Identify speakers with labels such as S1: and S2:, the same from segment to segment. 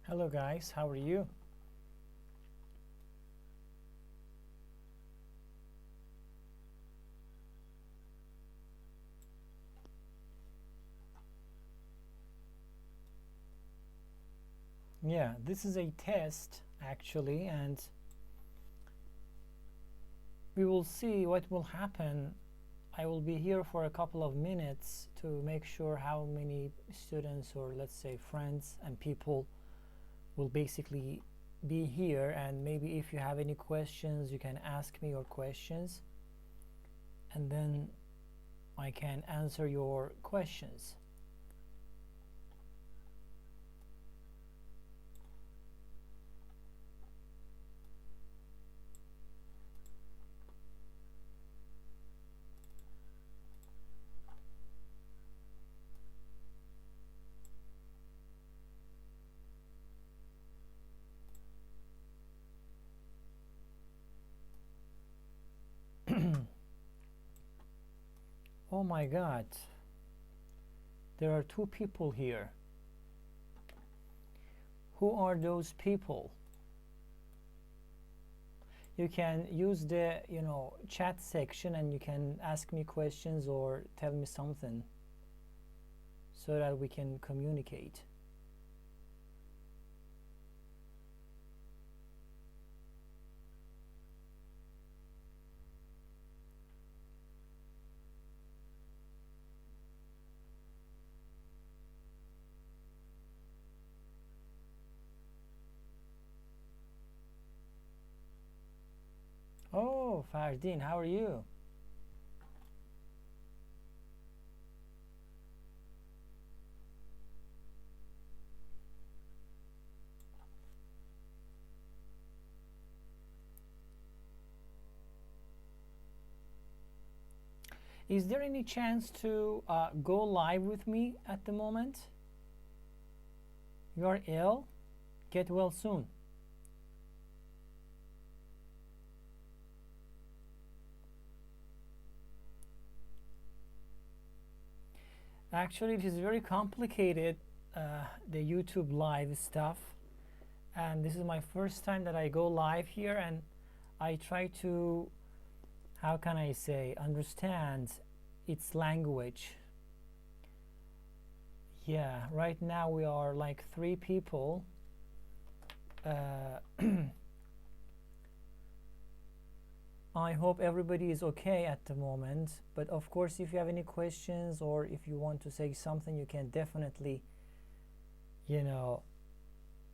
S1: Hello guys, how are you? Yeah, this is a test actually, and we will see what will happen. I will be here for a couple of minutes to make sure how many students, or let's say friends and people, will basically be here, and maybe if you have any questions you can ask me your questions and then I can answer your questions. Oh my god, there are two people here. Who are those people? You can use the chat section and you can ask me questions or tell me something so that we can communicate. Oh, Fardin, how are you? Is there any chance to go live with me at the moment? You are ill? Get well soon. Actually, it is very complicated, the YouTube live stuff. And this is my first time that I go live here, and I try to, how can I say, understand its language. Yeah, right now we are like 3 people. I hope everybody is okay at the moment, but of course if you have any questions or if you want to say something, you can definitely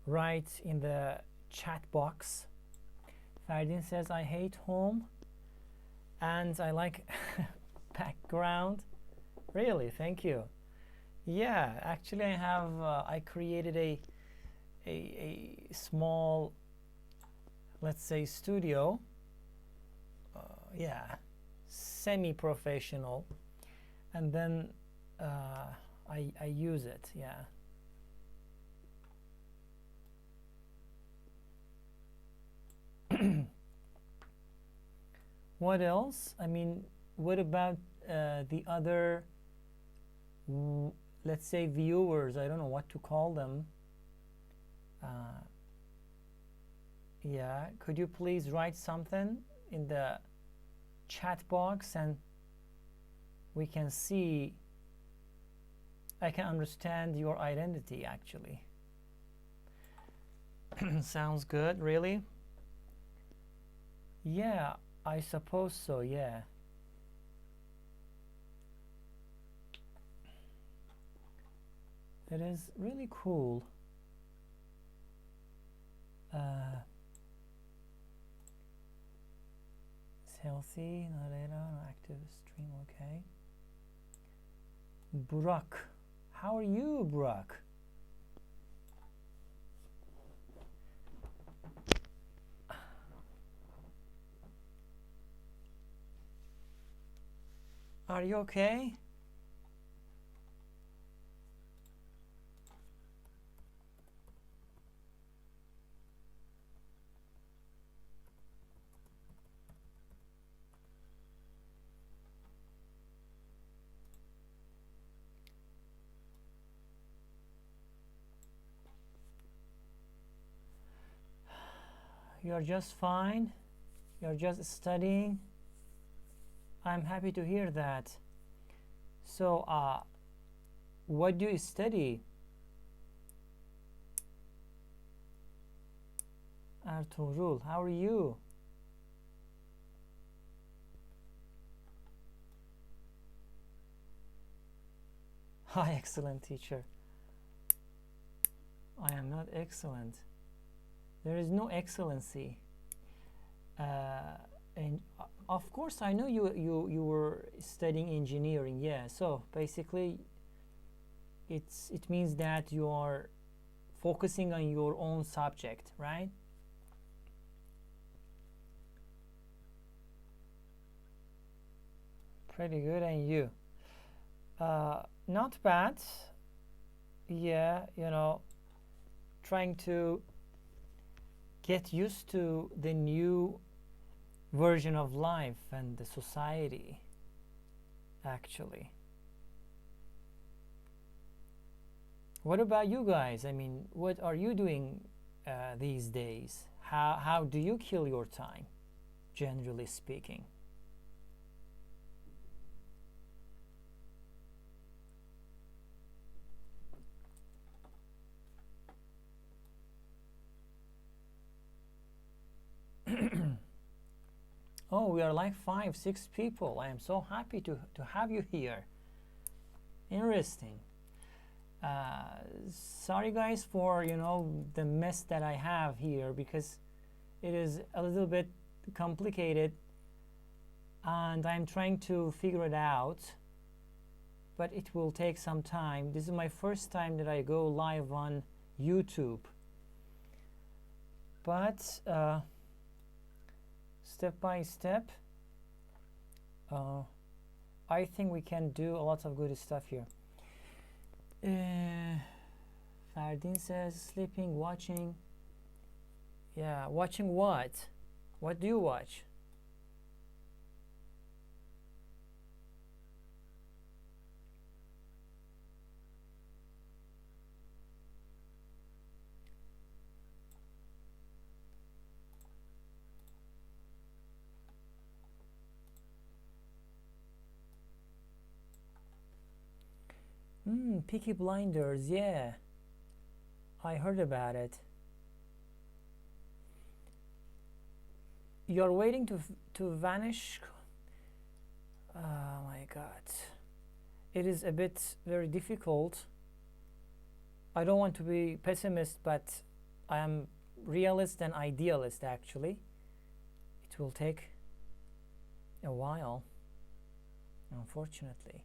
S1: write in the chat box. Fardin says, I hate home and I like background. Really, thank you. Yeah, actually I have I created a small, let's say, studio. Yeah, semi-professional, and then I use it. Yeah. What else? I mean, what about the other, let's say, viewers? I don't know what to call them. Yeah, could you please write something in the chat box and we can see, I can understand your identity actually. Sounds good, really? Yeah, I suppose so, yeah. It is really cool. It's healthy, no data, no active stream, okay. Burak, how are you, Burak? Are you okay? You're just fine. You're just studying. I'm happy to hear that. So, what do you study? Ertuğrul, how are you? Hi, excellent teacher. I am not excellent. There is no excellency. And of course, I know you were studying engineering. Yeah. So basically, it means that you are focusing on your own subject, right? Pretty good, and you? Not bad. Yeah, trying to get used to the new version of life and the society, actually. What about you guys? I mean, what are you doing these days? How do you kill your time, generally speaking? Oh, we are like 5, 6 people. I am so happy to have you here. Interesting. Sorry guys for the mess that I have here, because it is a little bit complicated and I'm trying to figure it out, but it will take some time. This is my first time that I go live on YouTube, but step by step I think we can do a lot of good stuff here. Fardin says sleeping, watching. Yeah, watching what? What do you watch? Peaky Blinders, yeah. I heard about it. You're waiting to vanish? Oh my god. It is a bit very difficult. I don't want to be pessimist, but I am realist and idealist actually. It will take a while, unfortunately.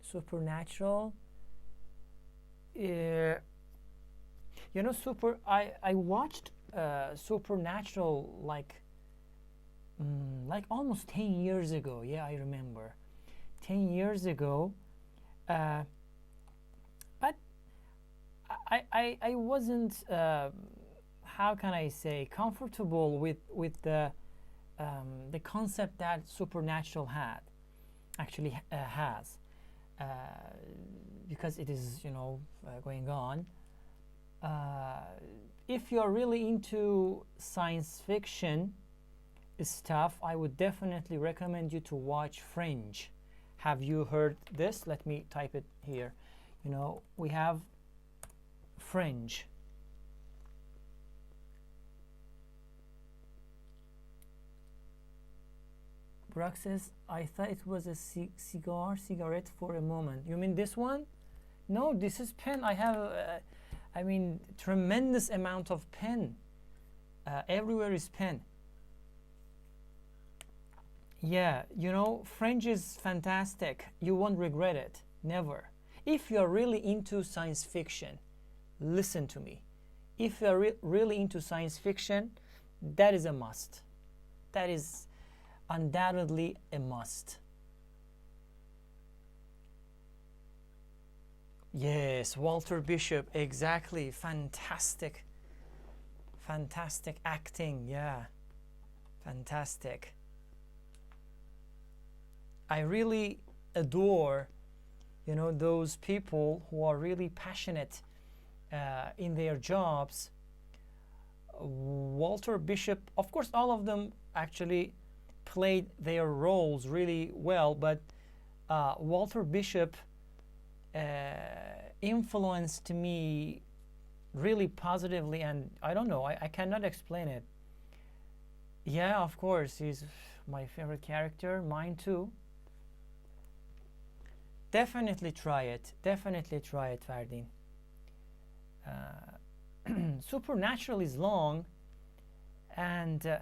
S1: Supernatural. I watched Supernatural like almost 10 years ago. Yeah, I remember 10 years ago. But I wasn't how can I say comfortable with the concept that Supernatural has, because it is going on. If you're really into science fiction stuff, I would definitely recommend you to watch Fringe. Have you heard this? Let me type it here. We have Fringe. Brock says, I thought it was a cigarette for a moment. You mean this one? No, this is pen. I have, tremendous amount of pen. Everywhere is pen. Yeah, Fringe is fantastic. You won't regret it. Never. If you're really into science fiction, listen to me. If you're really into science fiction, that is a must. That is undoubtedly a must. Yes, Walter Bishop, exactly. Fantastic acting. Yeah, fantastic. I really adore those people who are really passionate in their jobs. Walter Bishop, of course, all of them actually played their roles really well, but Walter Bishop influenced me really positively, and I don't know, I cannot explain it. Yeah, of course, he's my favorite character, mine too. Definitely try it. Definitely try it, Fardin. Supernatural is long, and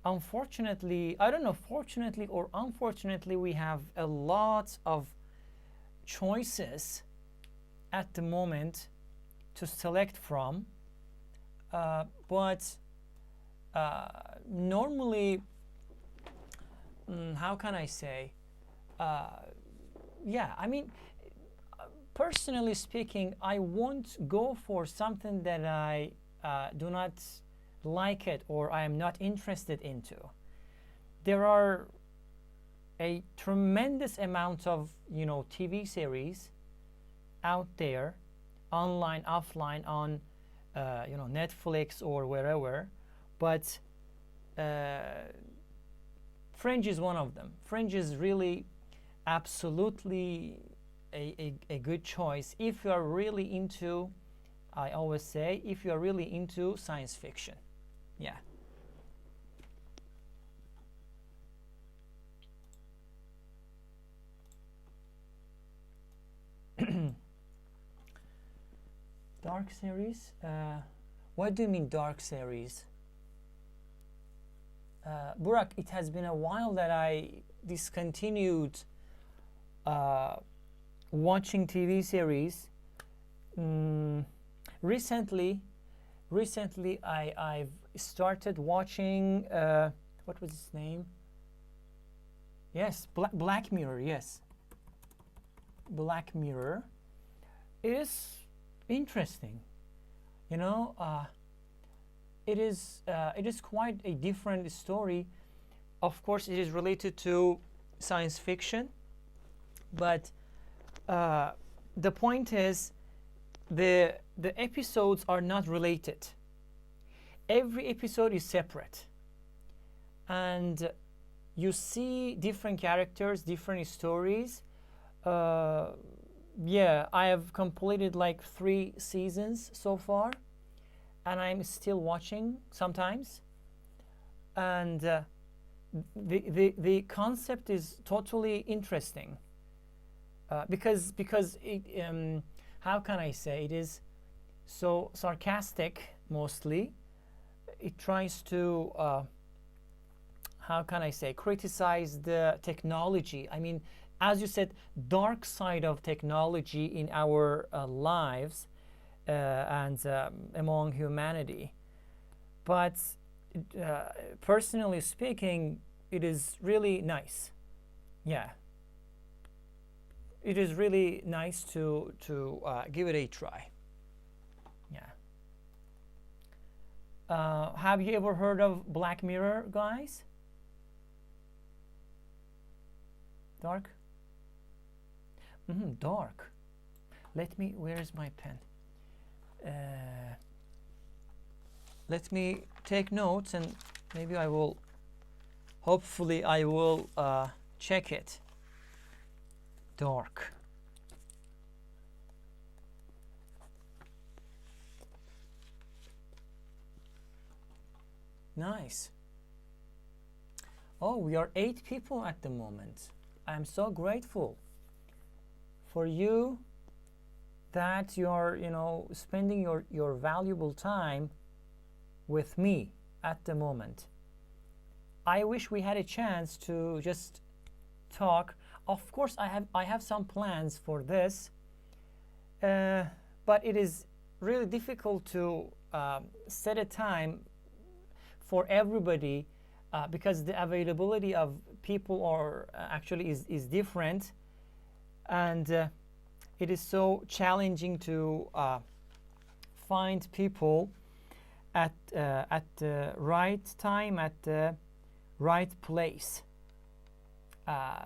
S1: unfortunately, I don't know, fortunately or unfortunately, we have a lot of choices at the moment to select from. But normally, how can I say? Yeah, I mean, personally speaking, I won't go for something that I do not like it or I am not interested into. There are a tremendous amount of TV series out there, online, offline, on Netflix or wherever, but Fringe is one of them. Fringe is really absolutely a good choice if you are really into, I always say, if you are really into science fiction. Yeah. Dark series? What do you mean dark series? Burak, it has been a while that I discontinued watching TV series. Recently I've started watching what was its name? Yes, Black Mirror. Yes, Black Mirror. It is interesting. You know, it is quite a different story. Of course, it is related to science fiction, but the point is the episodes are not related. Every episode is separate, and you see different characters, different stories. Yeah, I have completed like 3 seasons so far, and I'm still watching sometimes. And the concept is totally interesting because it, how can I say, it is so sarcastic mostly. It tries to how can I say, criticize the technology. I mean, as you said, dark side of technology in our lives and among humanity. But personally speaking, it is really nice. Yeah, it is really nice to give it a try. Yeah. Have you ever heard of Black Mirror, guys? Dark? Dark. Let me, where is my pen? Let me take notes and maybe I will, hopefully I will check it. Dark. Nice. Oh, we are 8 people at the moment. I'm so grateful for you that you're, spending your valuable time with me at the moment. I wish we had a chance to just talk. Of course, I have some plans for this, but it is really difficult to set a time for everybody because the availability of people are actually is different, and it is so challenging to find people at the right time, at the right place.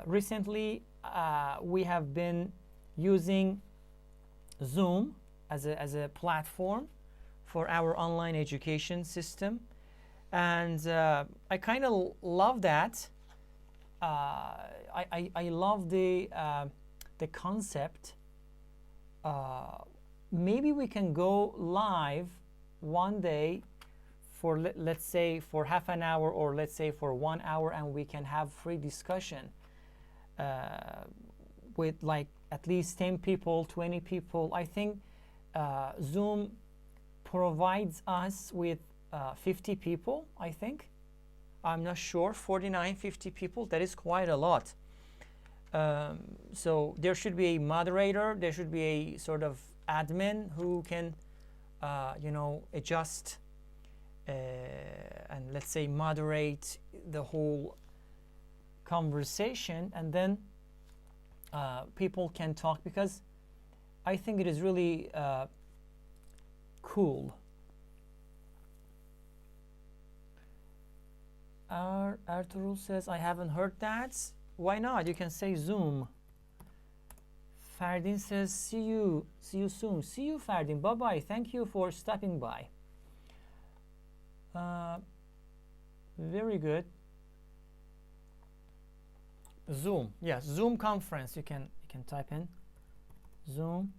S1: Recently, we have been using Zoom as a platform for our online education system, and I kind of love that. I love the concept. Maybe we can go live one day for let's say for half an hour, or let's say for 1 hour, and we can have free discussion with like at least 10 people, 20 people. I think Zoom provides us with 50 people, I think. I'm not sure, 49, 50 people. That is quite a lot. So there should be a moderator, there should be a sort of admin who can, adjust and let's say moderate the whole conversation, and then people can talk, because I think it is really cool. Arturo says, I haven't heard that. Why not? You can say Zoom. Ferdin says, see you soon. See you, Ferdin. Bye-bye. Thank you for stopping by. Very good. Zoom. Yes, Zoom conference. You can type in Zoom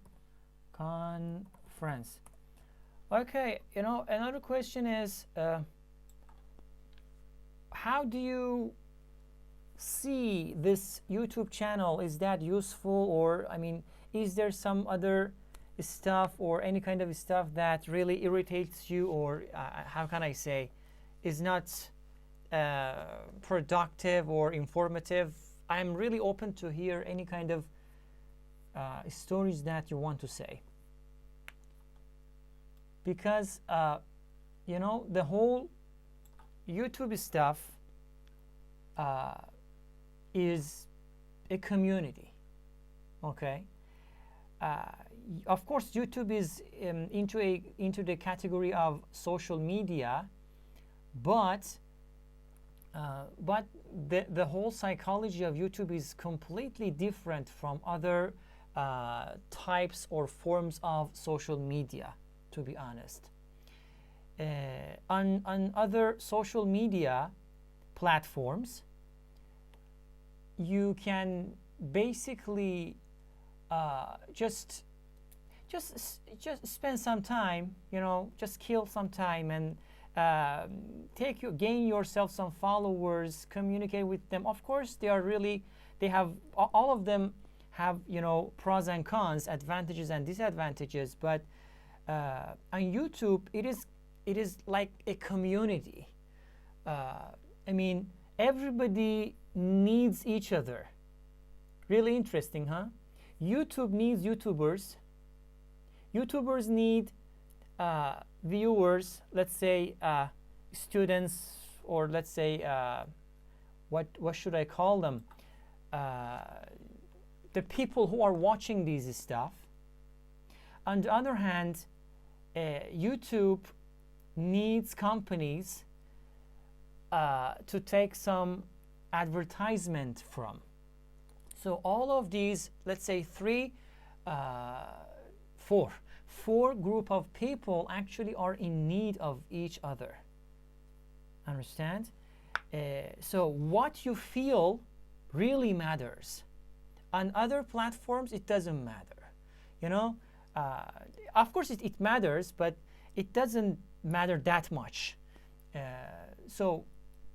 S1: conference. Okay, another question is, how do you see this YouTube channel? Is that useful, or I mean, is there some other stuff or any kind of stuff that really irritates you, or how can I say, is not productive or informative? I'm really open to hear any kind of stories that you want to say, because the whole YouTube stuff is a community. Okay, of course YouTube is into the category of social media, but the whole psychology of YouTube is completely different from other types or forms of social media, to be honest. On other social media platforms, you can basically just spend some time, just kill some time and gain yourself some followers, communicate with them. Of course, all of them have pros and cons, advantages and disadvantages, but on YouTube it is like a community. I mean, everybody needs each other. Really interesting, huh? YouTube needs YouTubers. YouTubers need viewers, let's say students, or let's say what should I call them? The people who are watching these stuff. On the other hand, YouTube needs companies to take some advertisement from. So all of these, let's say four group of people actually are in need of each other. Understand? So what you feel really matters. On other platforms, it doesn't matter. Of course it matters, but it doesn't matter that much. So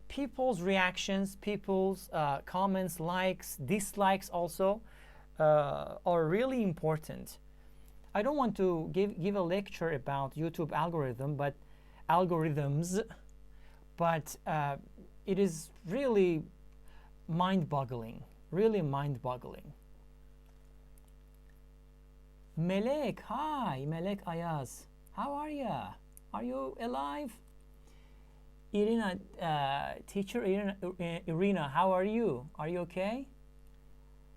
S1: people's reactions, people's comments, likes, dislikes also are really important. I don't want to give a lecture about YouTube algorithms, but it is really mind-boggling. Melek, hi, Melek Ayaz. How are you? Are you alive? Irina, teacher Irina, how are you? Are you okay?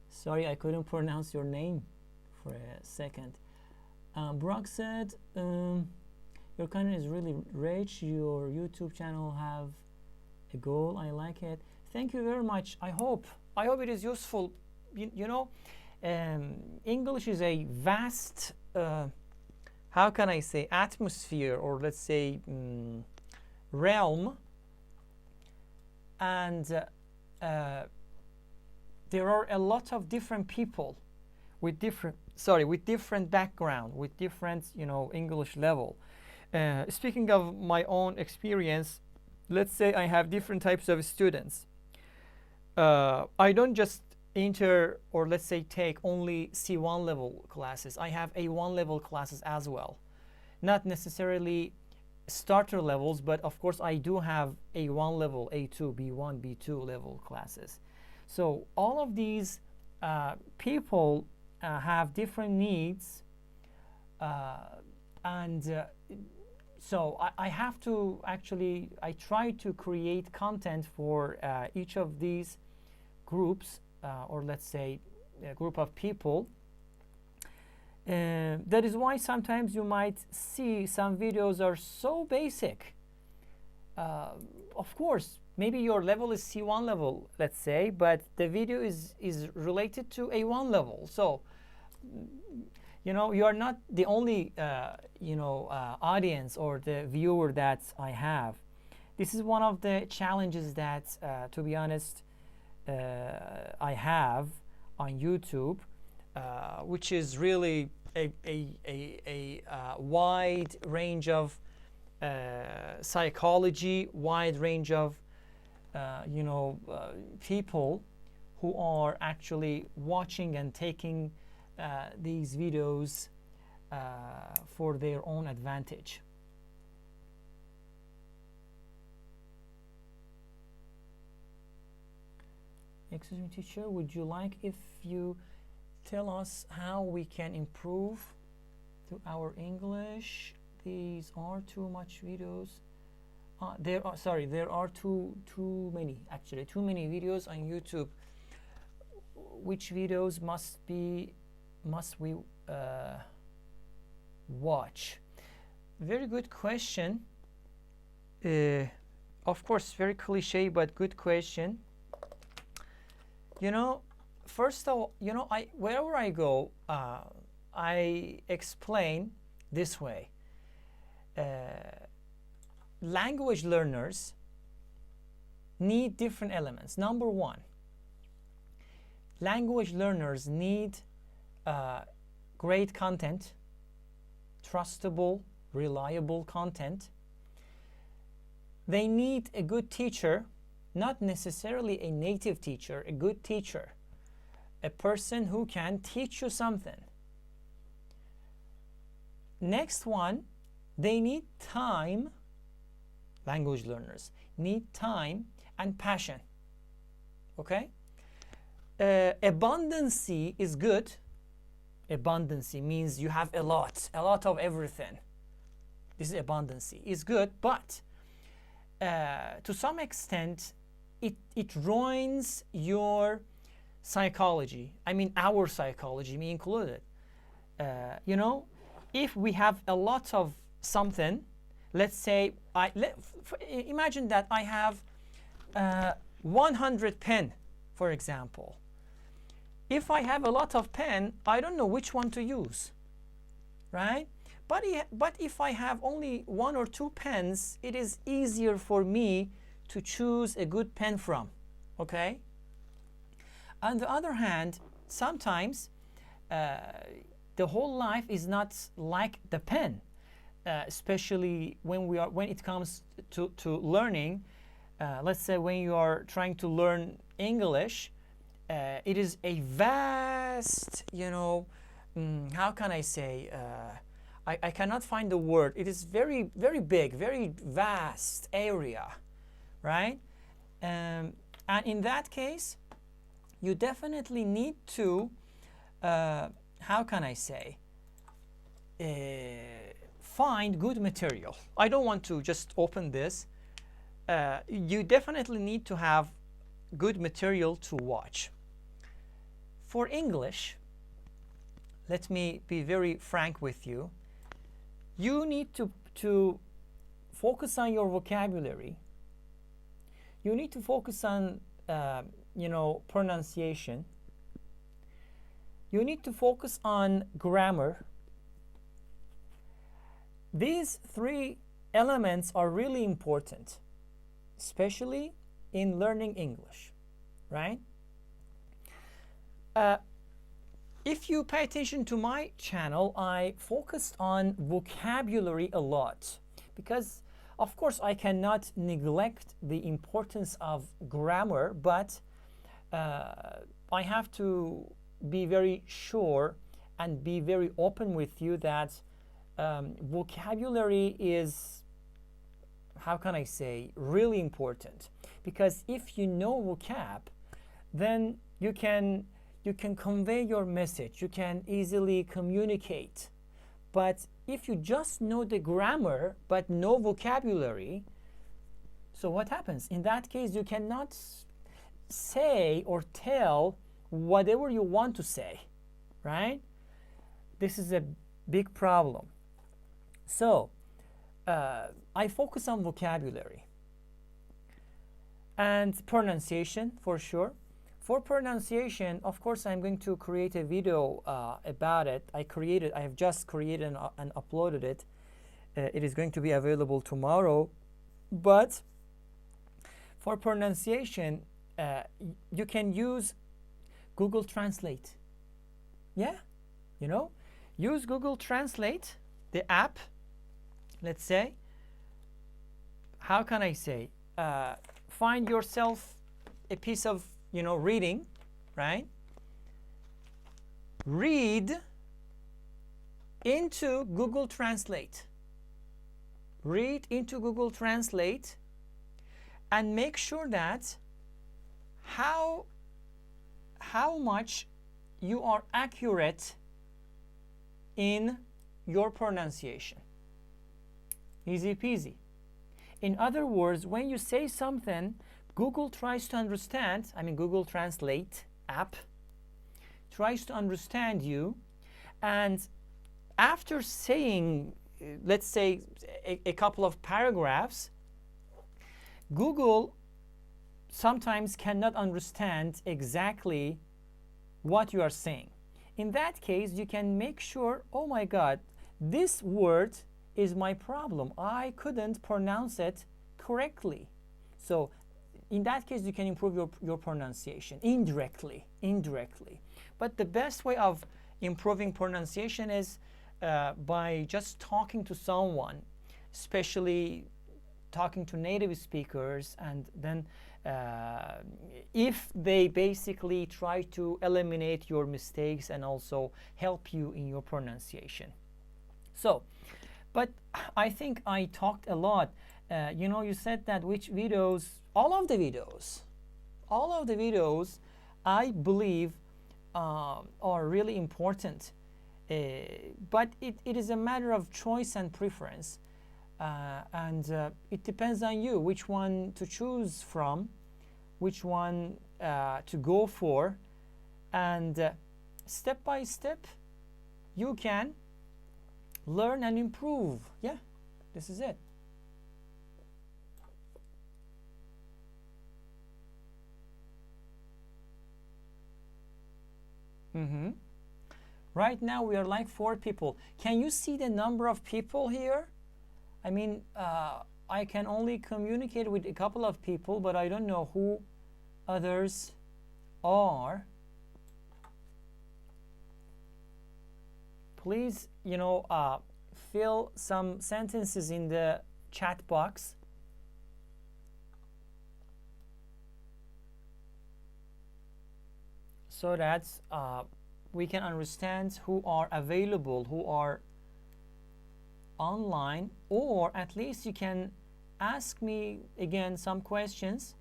S1: Sorry, I couldn't pronounce your name for a second. Brock said, your content is really rich. Your YouTube channel have a goal. I like it. Thank you very much. I hope it is useful. English is a vast how can I say, atmosphere, or let's say realm, and there are a lot of different people with different background, with different, English level. Speaking of my own experience, let's say I have different types of students. I don't just enter, or let's say take only C1 level classes. I have A1 level classes as well. Not necessarily starter levels, but of course I do have A1 level, A2, B1, B2 level classes. So all of these people have different needs, and so I have to actually, I try to create content for each of these groups, or let's say a group of people. That is why sometimes you might see some videos are so basic. Of course, maybe your level is C1 level, let's say, but the video is related to A1 level. So, you are not the only, audience or the viewer that I have. This is one of the challenges that, to be honest, I have on YouTube, which is really a wide range of psychology, wide range of people who are actually watching and taking these videos for their own advantage. Excuse me, teacher, would you like if you tell us how we can improve to our English? These are too much videos. There are too many, actually, too many videos on YouTube. Which videos must we watch? Very good question. Of course, very cliche, but good question. First of all, wherever I go, I explain this way. Language learners need different elements. Number one, language learners need great content, trustable, reliable content. They need a good teacher, not necessarily a native teacher, a good teacher, a person who can teach you something. Next one, they need time. Language learners need time and passion. Okay? Abundancy is good. Abundancy means you have a lot of everything. This is abundancy. Is good, but to some extent, it ruins your psychology. I mean, our psychology, me included. If we have a lot of something, let's say, imagine that I have 100 pen, for example. If I have a lot of pen, I don't know which one to use, right? But if I have only 1 or 2 pens, it is easier for me to choose a good pen from, okay? On the other hand, sometimes the whole life is not like the pen, especially when it comes to learning. Let's say when you are trying to learn English, it is a vast, how can I say? I cannot find the word. It is very, very big, very vast area, right? And in that case, you definitely need to, how can I say, find good material. I don't want to just open this. You definitely need to have good material to watch. For English, let me be very frank with you. You need to focus on your vocabulary. You need to focus on, pronunciation. You need to focus on grammar. These three elements are really important, especially in learning English, right? If you pay attention to my channel, I focused on vocabulary a lot because, of course, I cannot neglect the importance of grammar, but I have to be very sure and be very open with you that vocabulary is, how can I say, really important. Because if you know vocab, then you can convey your message, you can easily communicate. But if you just know the grammar but no vocabulary, so what happens? In that case, you cannot say or tell whatever you want to say, right? This is a big problem. So I focus on vocabulary and pronunciation for sure. For pronunciation, of course, I'm going to create a video about it. I have just created and uploaded it. It is going to be available tomorrow. But for pronunciation, you can use Google Translate. Yeah, you know, use Google Translate, the app. Let's say, how can I say, find yourself a piece of, reading, right? Read into Google Translate. Read into Google Translate and make sure that how much you are accurate in your pronunciation. Easy peasy. In other words, when you say something, Google tries to understand, Google Translate app tries to understand you, and after saying, let's say, a couple of paragraphs, Google sometimes cannot understand exactly what you are saying. In that case, you can make sure, oh my God, this word is my problem. I couldn't pronounce it correctly. So in that case, you can improve your pronunciation indirectly. But the best way of improving pronunciation is by just talking to someone, especially talking to native speakers, and then if they basically try to eliminate your mistakes and also help you in your pronunciation. So, but I think I talked a lot. You said that which videos, all of the videos I believe are really important. But it is a matter of choice and preference. And it depends on you which one to choose from, which one to go for. And step by step, you can learn and improve. Yeah, this is it. Right now we are like 4 people. Can you see the number of people here? I can only communicate with a couple of people, but I don't know who others are. Please, fill some sentences in the chat box. So that we can understand who are available, who are online, or at least you can ask me again some questions.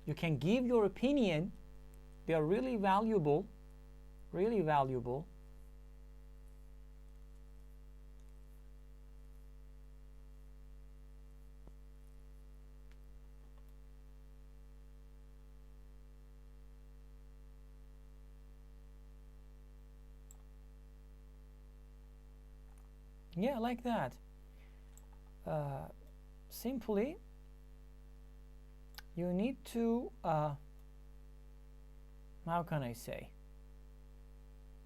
S1: You can give your opinion. They are really valuable, really valuable. Yeah, like that. Simply, you need to, how can I say,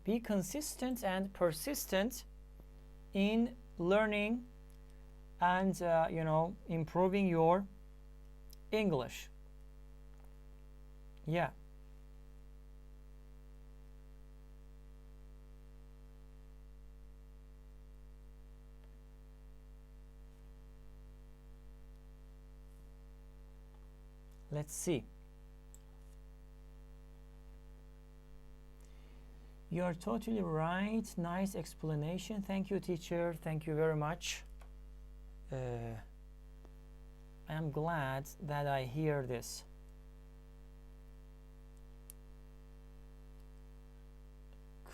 S1: be consistent and persistent in learning and you know, improving your English. Yeah. Let's see. You're totally right. Nice explanation. Thank you, teacher. Thank you very much. I am glad that I hear this.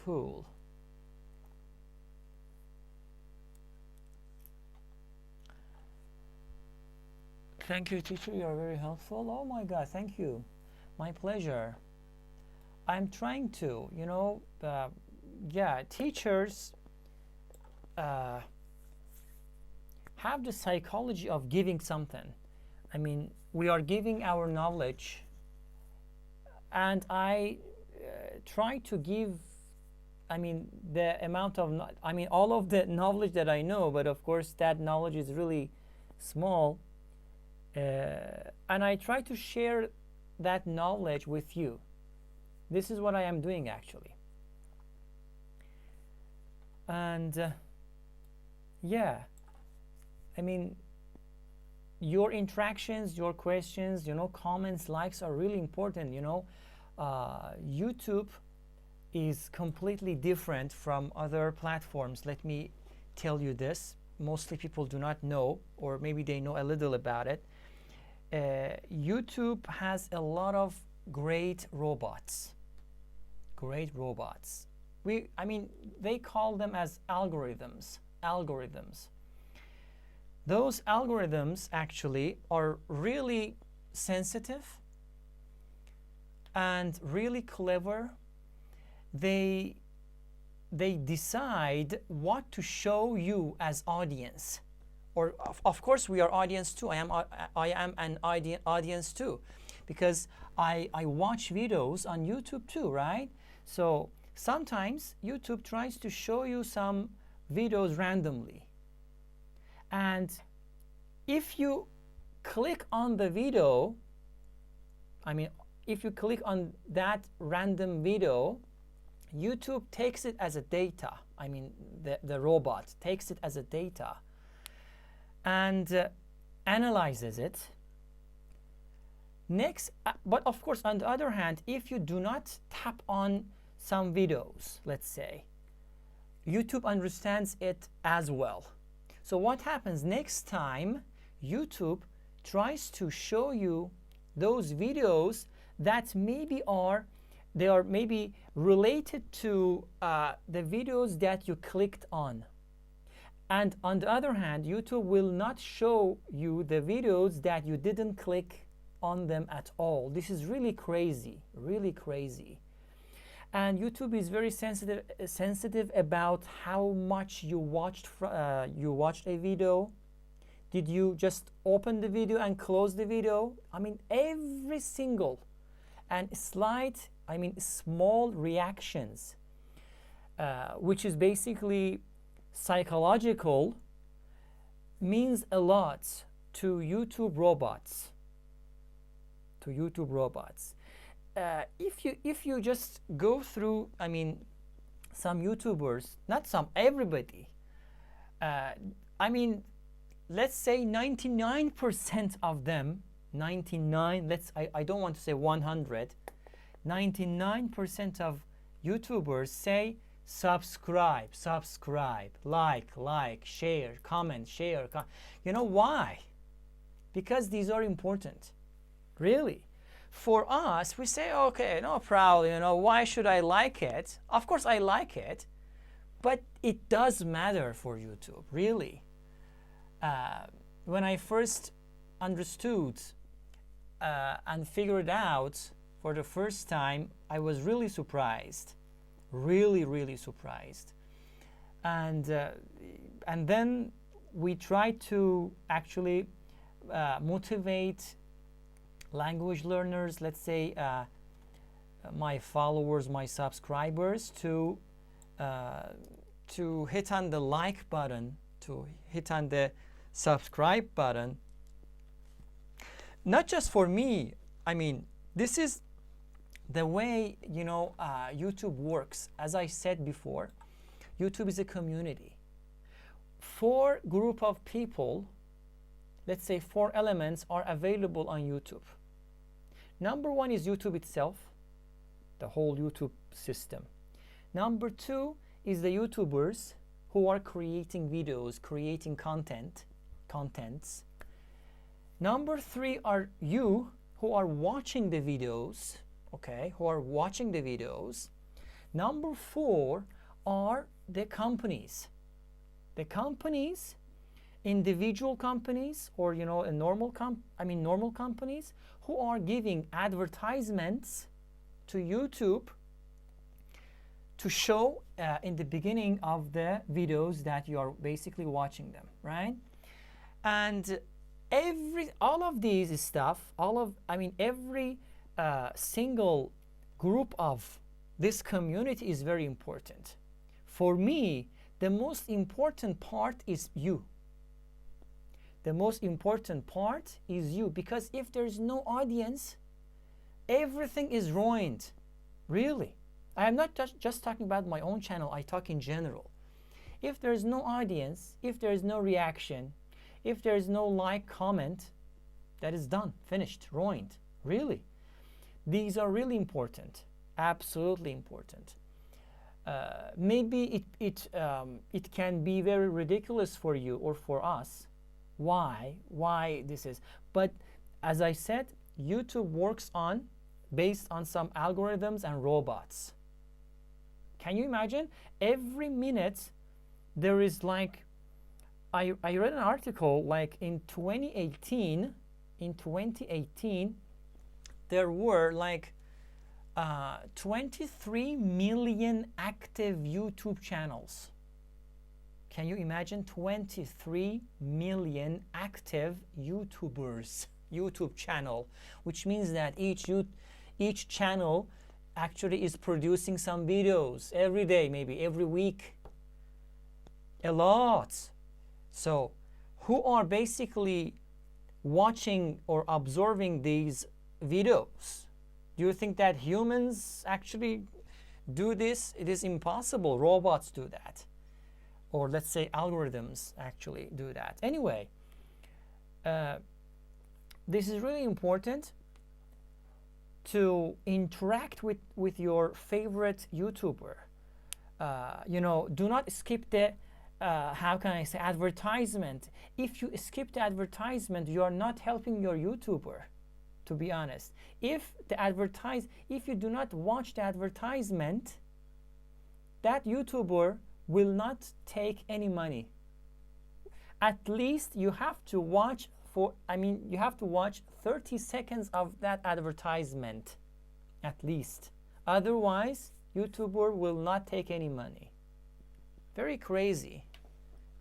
S1: Cool. Thank you, teacher. You are very helpful. Oh my God, thank you. My pleasure. I'm trying to, you know, yeah, teachers have the psychology of giving something. I mean, we are giving our knowledge, and I try to give, I mean, the amount of, I mean, all of the knowledge that I know, but of course that knowledge is really small. And I try to share that knowledge with you. This is what I am doing actually. And yeah, I mean, your interactions, your questions, you know, comments, likes are really important. You know, YouTube is completely different from other platforms. Let me tell you this. Mostly people do not know, or maybe they know a little about it. YouTube has a lot of great robots. Great robots. I mean, they call them as algorithms. Algorithms. Those algorithms actually are really sensitive and really clever. They decide what to show you as audience. Or of course we are audience too. I am an audience too, because I watch videos on YouTube too, right? So sometimes YouTube tries to show you some videos randomly, and if you click on the video, I mean, if you click on that random video, YouTube takes it as a data. I mean, the robot takes it as a data and analyzes it. Next, but of course, on the other hand, if you do not tap on some videos, let's say, YouTube understands it as well. So what happens next time? YouTube tries to show you those videos that maybe they are maybe related to the videos that you clicked on. And on the other hand, YouTube will not show you the videos that you didn't click on them at all. This is really crazy, really crazy. And YouTube is very sensitive about how much you watched a video. Did you just open the video and close the video? I mean, every single and slight, I mean, small reactions, which is basically psychological, means a lot to YouTube robots. To YouTube robots. If you just go through, I mean, some YouTubers, not some, everybody. I mean, let's say 99% of them, 99. I don't want to say 100. 99% of YouTubers say subscribe, like, share, comment, share. You know why? Because these are important. Really. For us, we say, okay, no problem, you know, why should I like it? Of course I like it, but it does matter for YouTube, really. When I first understood and figured out for the first time, I was really surprised. Really surprised. And then we tried to actually motivate language learners, let's say my followers, my subscribers, to to hit on the like button, to hit on the subscribe button. Not just for me, I mean, this is the way, you know, YouTube works. As I said before, YouTube is a community. 4 group of people, let's say 4 elements are available on YouTube. Number 1 is YouTube itself, the whole YouTube system. Number 2 is the YouTubers who are creating videos, creating contents. Number 3 are you who are watching the videos, okay, who are watching the videos. Number 4 are the companies. The companies, individual companies, or you know, a normal companies who are giving advertisements to YouTube to show in the beginning of the videos that you are basically watching them, right? And all of these stuff, every single group of this community is very important. For me, the most important part is you. The most important part is you, because if there's no audience, everything is ruined. Really. I am not just talking about my own channel, I talk in general. If there's no audience, if there's no reaction, if there's no like, comment, that is done, finished, ruined. Really. These are really important, absolutely important. Maybe it can be very ridiculous for you or for us. Why this is? But as I said, YouTube works based on some algorithms and robots. Can you imagine? Every minute there is like, I read an article like in 2018, there were like 23 million active YouTube channels. Can you imagine? 23 million active YouTubers, YouTube channel, which means that each channel actually is producing some videos every day, maybe every week. A lot. So who are basically watching or observing these videos? Do you think that humans actually do this? It is impossible. Robots do that. Or let's say algorithms actually do that. Anyway, this is really important to interact with your favorite YouTuber. You know, do not skip the how can I say, advertisement. If you skip the advertisement, you are not helping your YouTuber, to be honest. If you do not watch the advertisement, that YouTuber will not take any money. At least you have to watch 30 seconds of that advertisement, at least. Otherwise, YouTuber will not take any money. Very crazy,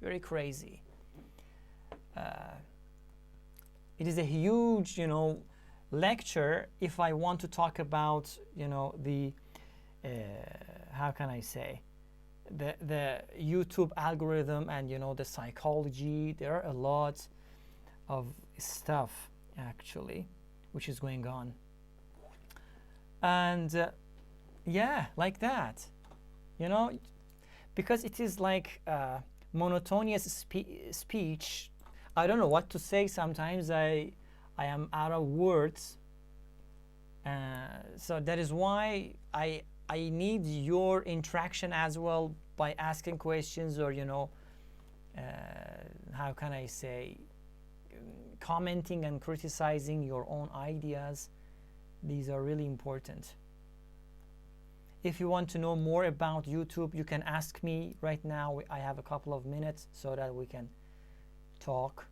S1: very crazy. It is a huge, you know, lecture if I want to talk about, you know, the how can I say, the YouTube algorithm and, you know, the psychology. There are a lot of stuff actually which is going on, and yeah, like that, you know, because it is like monotonous speech. I don't know what to say. Sometimes I am out of words, so that is why I need your interaction as well, by asking questions, or, you know, how can I say, commenting and criticizing your own ideas. These are really important. If you want to know more about YouTube, you can ask me right now. I have a couple of minutes so that we can talk.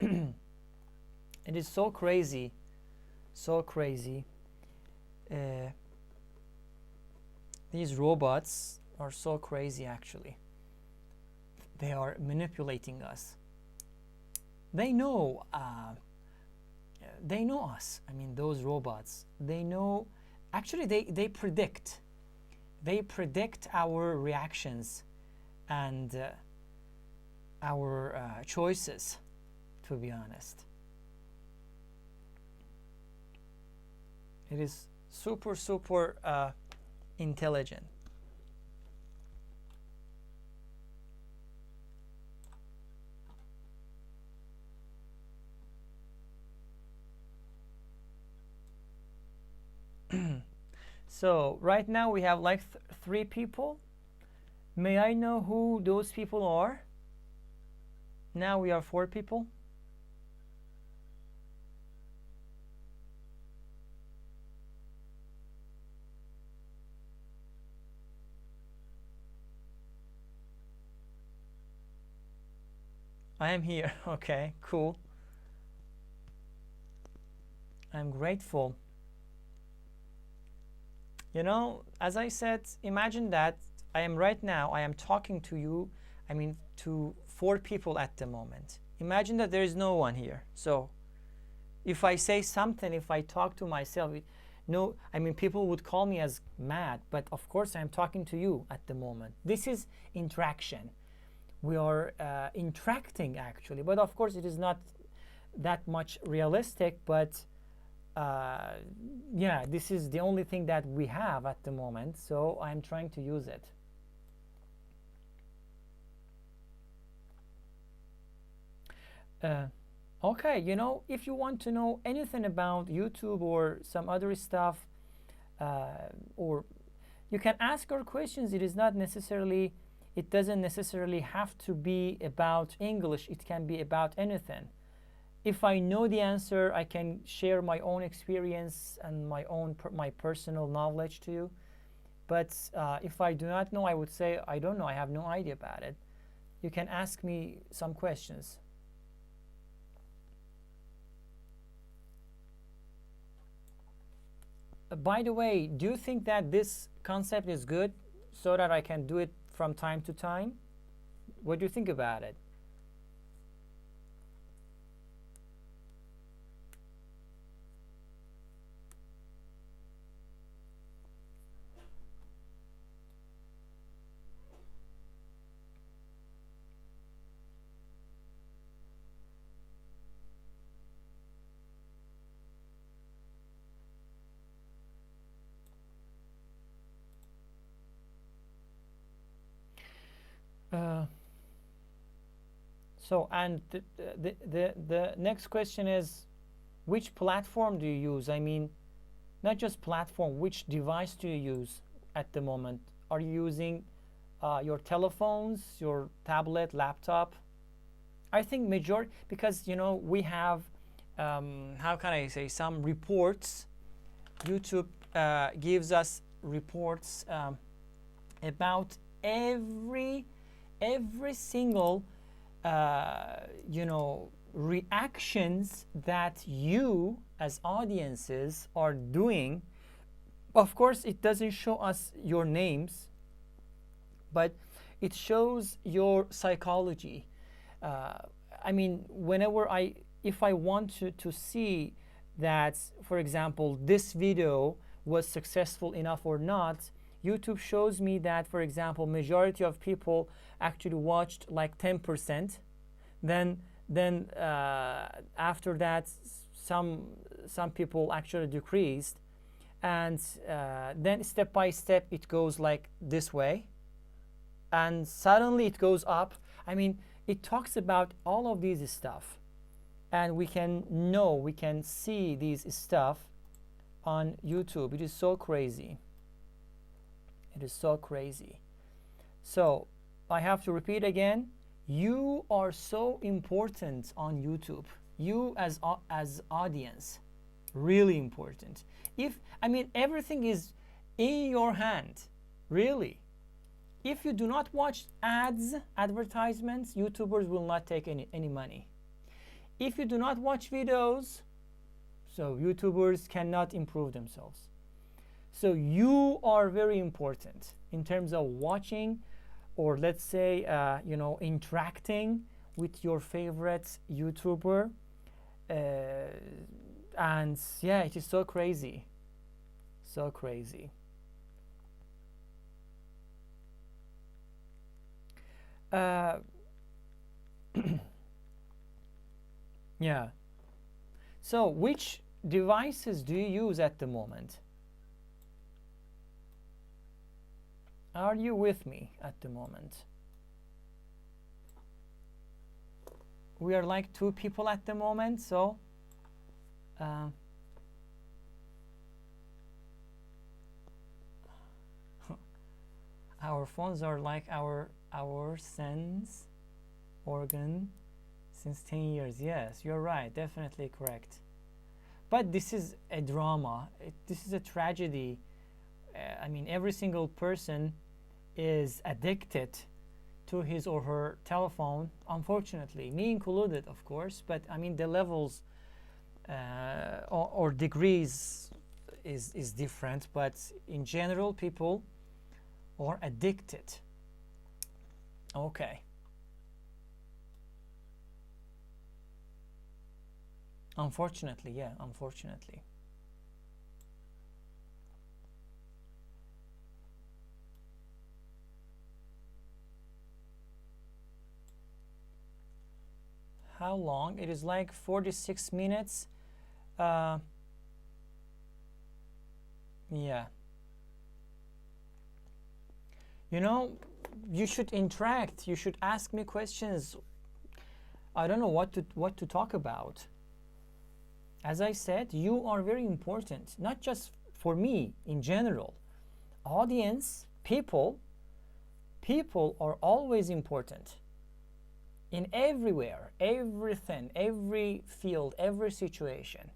S1: It is so crazy, so crazy. These robots are so crazy actually. They are manipulating us. They know us. I mean, those robots, they know, actually they predict they predict our reactions and our choices, to be honest. It is super, super intelligent. So right now we have like 3 people. May I know who those people are? Now we are 4 people. I am here. Okay, cool. I'm grateful. You know, as I said, imagine that I am talking to you, I mean, to 4 people at the moment. Imagine that there is no one here. So if I say something, if I talk to myself, no, I mean, people would call me as mad, but of course I'm talking to you at the moment. This is interaction. We are interacting actually, but of course it is not that much realistic, but yeah, this is the only thing that we have at the moment, so I'm trying to use it. Okay, you know, if you want to know anything about YouTube or some other stuff, or you can ask our questions. It is not necessarily, it doesn't necessarily have to be about English. It can be about anything. If I know the answer, I can share my own experience and my personal knowledge to you. But if I do not know, I would say I don't know. I have no idea about it. You can ask me some questions. By the way, do you think that this concept is good so that I can do it from time to time? What do you think about it? Uh, so, and the next question is, which platform do you use? I mean, not just platform, which device do you use at the moment? Are you using your telephones, your tablet, laptop? I think majority, because you know we have, how can I say, some reports. YouTube gives us reports about every single you know, reactions that you as audiences are doing. Of course it doesn't show us your names, but it shows your psychology. I mean, if I want to see that, for example, this video was successful enough or not, YouTube shows me that, for example, majority of people actually watched like 10%. Then after that, some people actually decreased, and then step by step it goes like this way, and suddenly it goes up. I mean, it talks about all of these stuff, and we can see these stuff on YouTube. It is so crazy. It is so crazy. So I have to repeat again, you are so important on YouTube. You as audience, really important. I mean, everything is in your hand, really. If you do not watch advertisements, YouTubers will not take any money. If you do not watch videos, so YouTubers cannot improve themselves. So you are very important in terms of watching, or let's say, you know, interacting with your favorite YouTuber. And yeah, it is so crazy. So crazy. uh, yeah. So which devices do you use at the moment? Are you with me at the moment? We are like two people at the moment, so uh, our phones are like our sense organ since 10 years. Yes, you're right, definitely correct. But this is a drama. This is a tragedy. I mean, every single person is addicted to his or her telephone, unfortunately, me included, of course. But I mean, the levels or degrees is different. But in general, people are addicted. Okay. Unfortunately, yeah, unfortunately. How long? It is like 46 minutes. Uh, yeah. You know, you should interact. You should ask me questions. I don't know what to talk about. As I said, you are very important, not just for me in general. Audience, people are always important. In everywhere, everything, every field, every situation.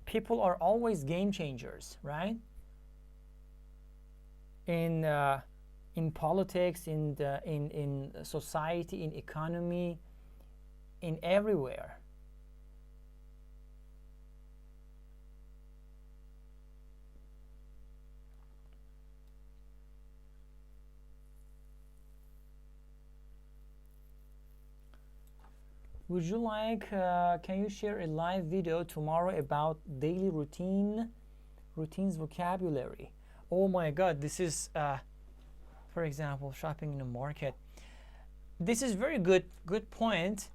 S1: People are always game changers, right? In politics, in society, in economy, in everywhere. Would you like, can you share a live video tomorrow about daily routines vocabulary? Oh my God, this is, for example, shopping in a market. This is very good point,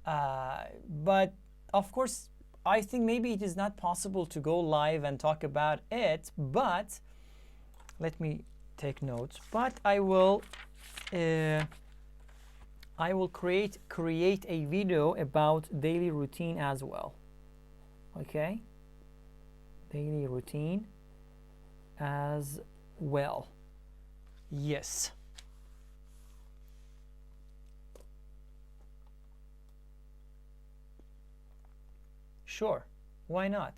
S1: but of course, I think maybe it is not possible to go live and talk about it, but let me take notes. But I will create a video about daily routine as well. Okay? Daily routine as well. Yes. Sure. Why not?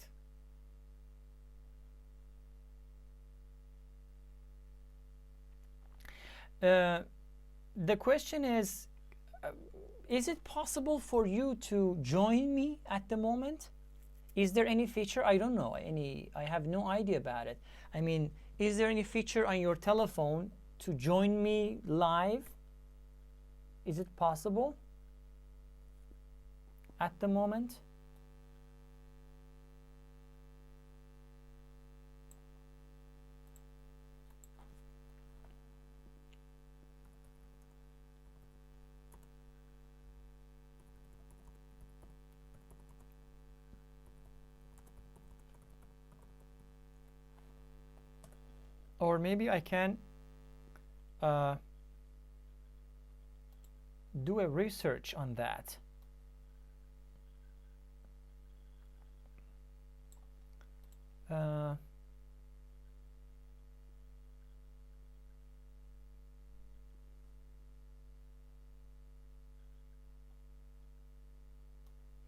S1: The question is it possible for you to join me at the moment? Is there any feature? I don't know any. I have no idea about it. I mean, is there any feature on your telephone to join me live? Is it possible at the moment? Or maybe I can do a research on that.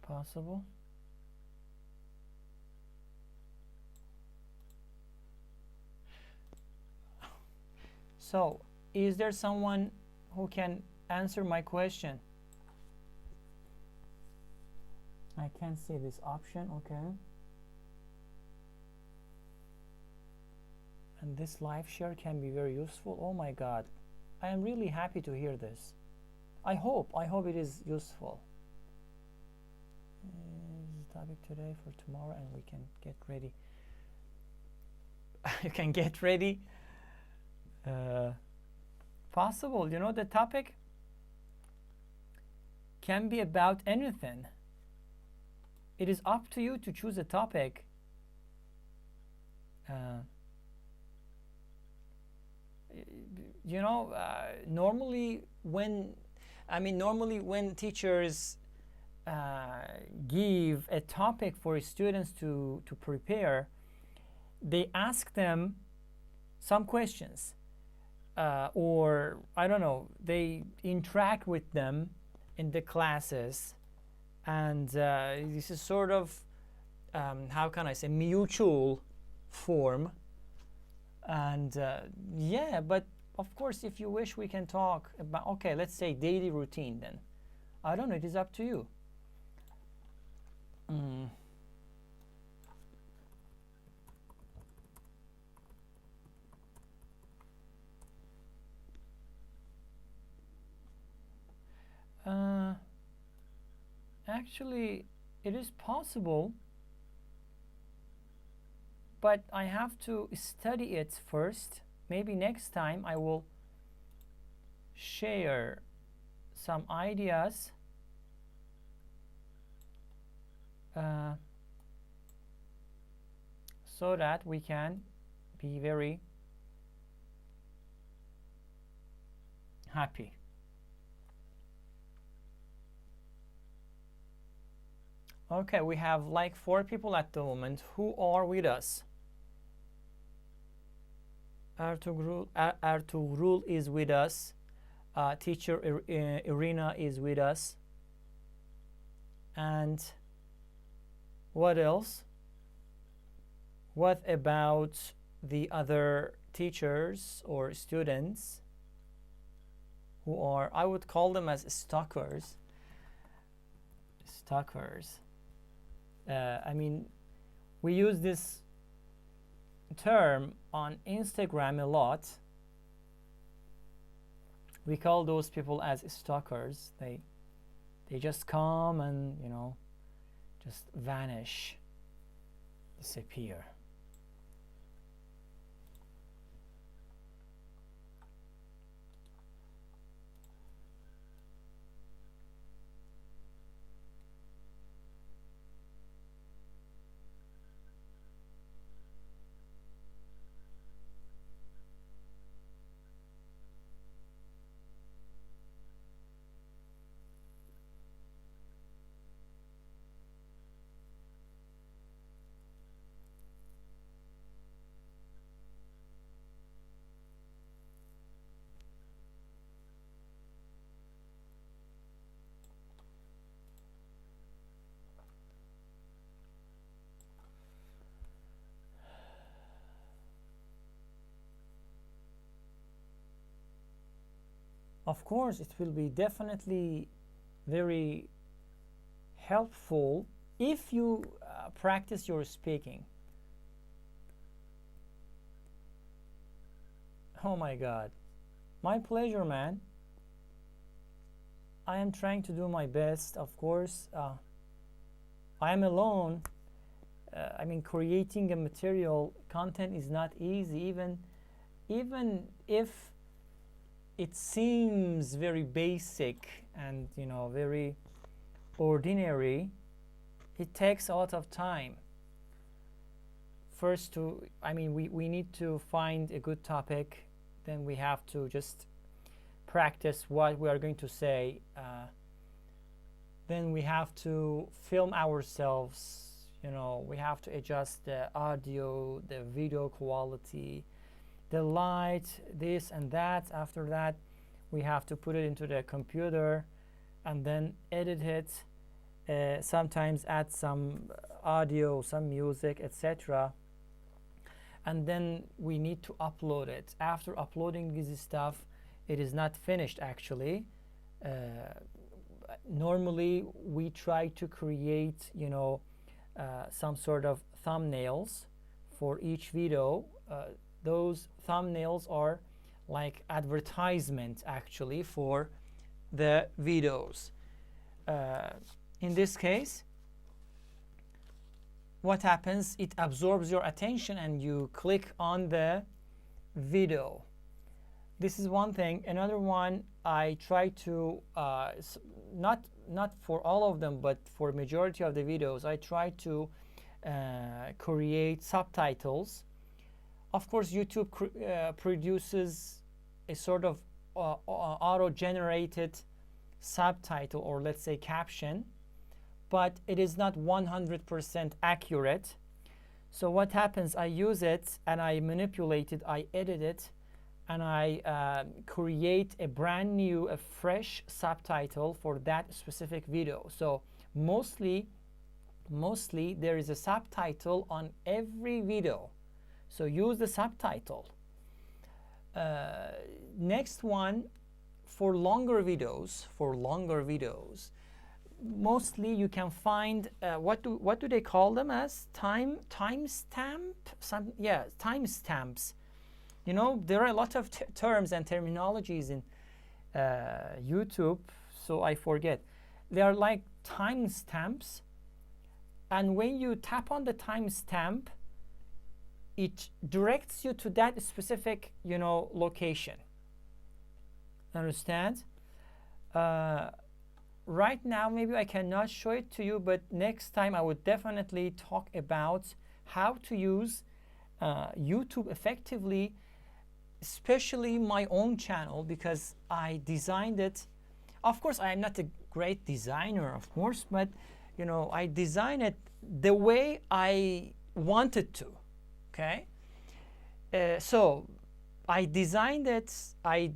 S1: Possible. So, is there someone who can answer my question? I can't see this option, okay. And this live share can be very useful. Oh my God, I am really happy to hear this. I hope it is useful. Is the topic today for tomorrow, and we can get ready. You can get ready. uh, possible. You know, the topic can be about anything. It is up to you to choose a topic. You know, normally when teachers give a topic for students to prepare, they ask them some questions, or I don't know, they interact with them in the classes, and this is sort of how can I say, mutual form. And yeah, but of course, if you wish, we can talk about, okay, let's say daily routine then. I don't know, it is up to you. Actually, it is possible, but I have to study it first. Maybe next time I will share some ideas so that we can be very happy. Okay, we have like 4 people at the moment who are with us. Ertugrul is with us. Teacher Irina is with us. And what else? What about the other teachers or students who are, I would call them as stalkers. Stalkers. I mean, we use this term on Instagram a lot. We call those people as stalkers. They just come and, you know, just vanish, disappear. Of course, it will be definitely very helpful if you practice your speaking. Oh my God. My pleasure, man. I am trying to do my best, of course. I am alone. I mean, creating a material content is not easy, even if it seems very basic and, you know, very ordinary. It takes a lot of time. First, we need to find a good topic. Then we have to just practice what we are going to say. Then we have to film ourselves. You know, we have to adjust the audio, the video quality, the light, this and that. After that, we have to put it into the computer and then edit it. Sometimes add some audio, some music, etc. And then we need to upload it. After uploading this stuff, it is not finished actually. Normally we try to create, you know, some sort of thumbnails for each video. Those thumbnails are like advertisement actually for the videos. In this case, what happens, it absorbs your attention and you click on the video. This is one thing. Another one, I try to not for all of them, but for majority of the videos, I try to create subtitles. Of course, YouTube produces a sort of auto-generated subtitle, or let's say caption, but it is not 100% accurate. So what happens, I use it and I manipulate it, I edit it, and I create a brand new, a fresh subtitle for that specific video. So mostly there is a subtitle on every video. So use the subtitle. Next one, for longer videos, mostly you can find what do they call them as? Timestamp? Timestamps. You know, there are a lot of terms and terminologies in YouTube, so I forget. They are like timestamps, and when you tap on the timestamp, it directs you to that specific, you know, location. Understand? Right now, maybe I cannot show it to you, but next time I would definitely talk about how to use YouTube effectively, especially my own channel, because I designed it. Of course, I am not a great designer, of course, but you know, I designed it the way I wanted to. Okay, so I designed it. I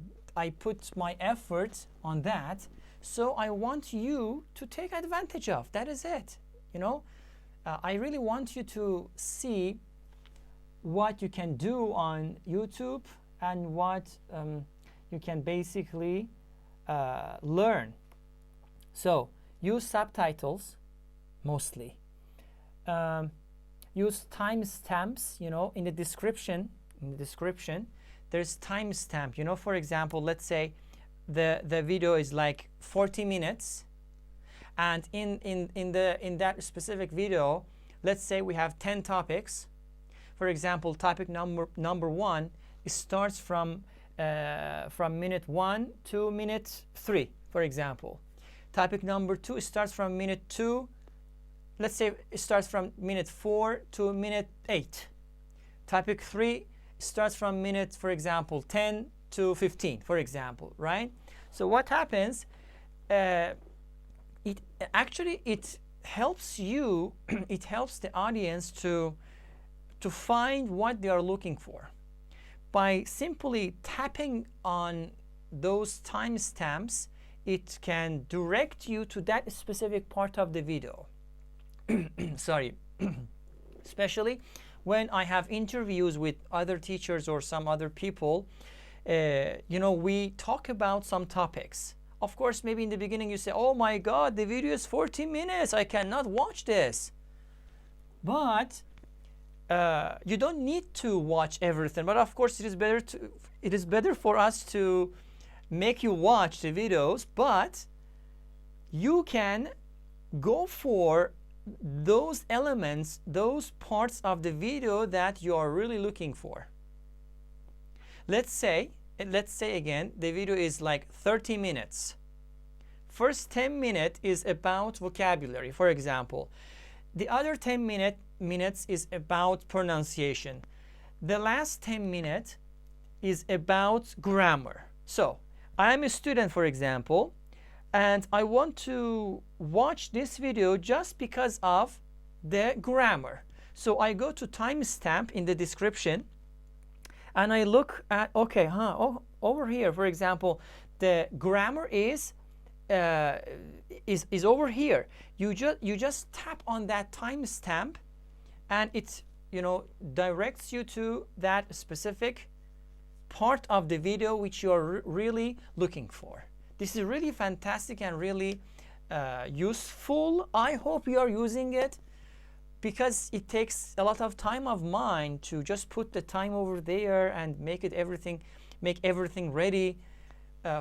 S1: put my effort on that. So I want you to take advantage of. That is it. You know, I really want you to see what you can do on YouTube and what you can basically learn. So use subtitles mostly. Use timestamps. You know, in the description. There's timestamp. You know, for example, let's say the video is like 40 minutes, and in that specific video, let's say we have 10 topics. For example, topic number 1, it starts from minute 1 to minute 3, for example. Topic number 2 starts from minute 2. Let's say it starts from minute 4 to minute 8. Topic 3 starts from minute, for example, 10 to 15, for example, right? So what happens, it helps you, it helps the audience to find what they are looking for. By simply tapping on those timestamps, it can direct you to that specific part of the video. Sorry. Especially when I have interviews with other teachers or some other people, you know, we talk about some topics. Of course, maybe in the beginning you say, oh my God, the video is 40 minutes. I cannot watch this. But you don't need to watch everything. But of course, it is better for us to make you watch the videos, but you can go for those elements, those parts of the video that you are really looking for. Let's say again, the video is like 30 minutes. First 10 minutes is about vocabulary, for example. The other 10 minutes is about pronunciation. The last 10 minutes is about grammar. So I am a student, for example, and I want to watch this video just because of the grammar. So I go to timestamp in the description and I look at, okay, over here, for example, the grammar is over here. You just tap on that timestamp and it, you know, directs you to that specific part of the video which you are really looking for. This is really fantastic and really useful. I hope you are using it, because it takes a lot of time of mine to just put the time over there and make everything ready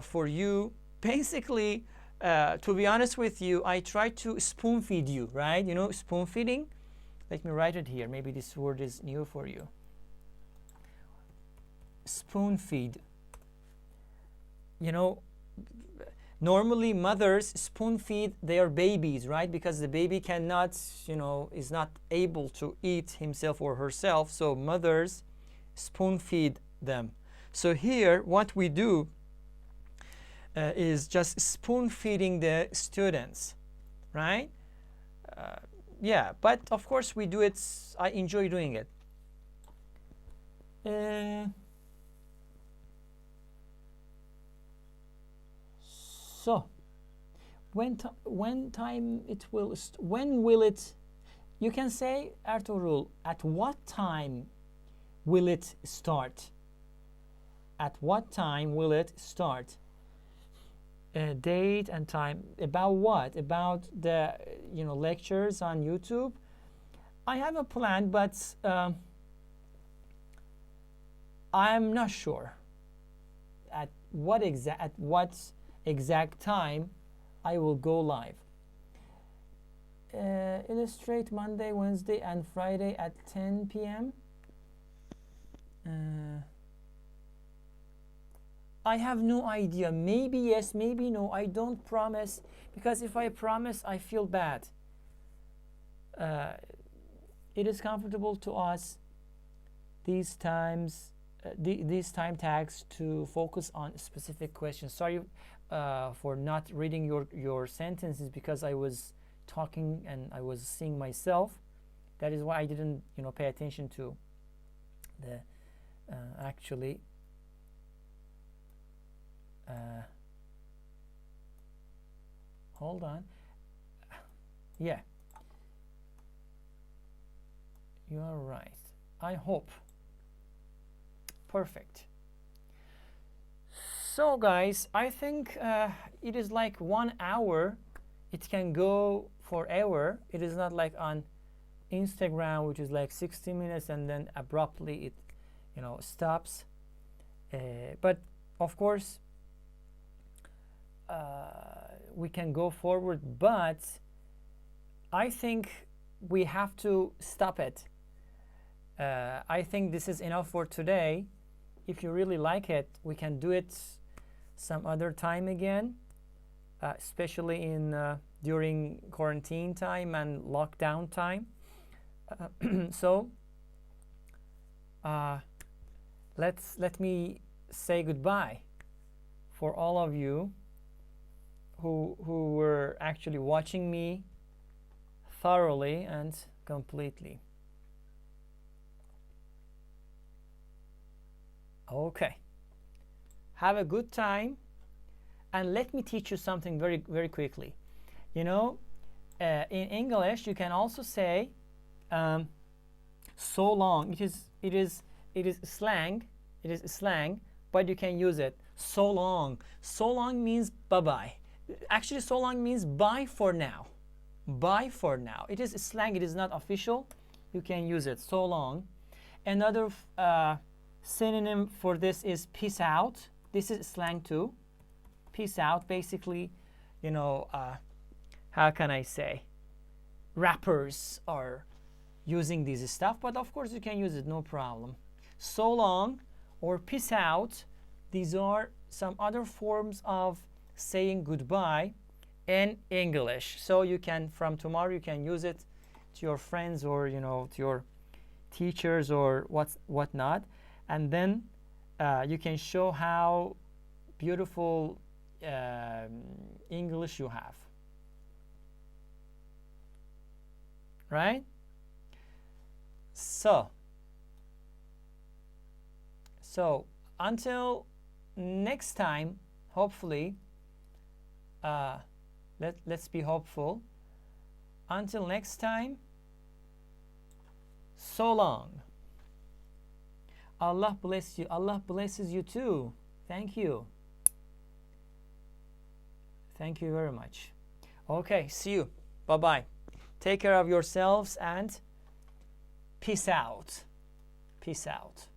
S1: for you. Basically, to be honest with you, I try to spoon feed you, right? You know, spoon feeding. Let me write it here. Maybe this word is new for you. Spoon feed. you know, normally mothers spoon feed their babies, right? Because the baby cannot, you know, is not able to eat himself or herself, so mothers spoon feed them. So here what we do is just spoon feeding the students, right? Yeah, but of course we do it, I enjoy doing it. So when time it will when will it, you can say, Ertuğrul, at what time will it start? At what time will it start? Date and time. About what? About the, you know, lectures on YouTube? I have a plan, but I'm not sure at what exact time I will go live. Illustrate Monday, Wednesday, and Friday at 10 p.m. I have no idea. Maybe yes, maybe no. I don't promise, because if I promise, I feel bad. It is comfortable to us these times, these time tags, to focus on specific questions. Sorry for not reading your sentences, because I was talking and I was seeing myself. That is why I didn't, you know, pay attention to the actually. Hold on. Yeah, you are right. I hope. Perfect. So guys, I think it is like 1 hour. It can go forever. It is not like on Instagram, which is like 60 minutes and then abruptly it, you know, stops. But of course we can go forward, but I think we have to stop it. I think this is enough for today. If you really like it, we can do it some other time again, especially in during quarantine time and lockdown time. So let me say goodbye for all of you who were actually watching me thoroughly and completely. Okay, have a good time, and let me teach you something very quickly. You know, in English you can also say so long. It is slang. It is slang, but you can use it. So long. So long means bye bye. Actually, so long means bye for now. Bye for now. It is slang. It is not official. You can use it. So long. Another synonym for this is peace out. This is slang too. Peace out. Basically, you know, how can I say? Rappers are using this stuff, but of course you can use it, no problem. So long or peace out. These are some other forms of saying goodbye in English. So you can, from tomorrow, you can use it to your friends, or, you know, to your teachers or whatnot, and then you can show how beautiful English you have. Right? So until next time, hopefully, let's be hopeful. Until next time, so long. Allah bless you. Allah blesses you too. Thank you. Thank you very much. Okay, see you. Bye-bye. Take care of yourselves and peace out. Peace out.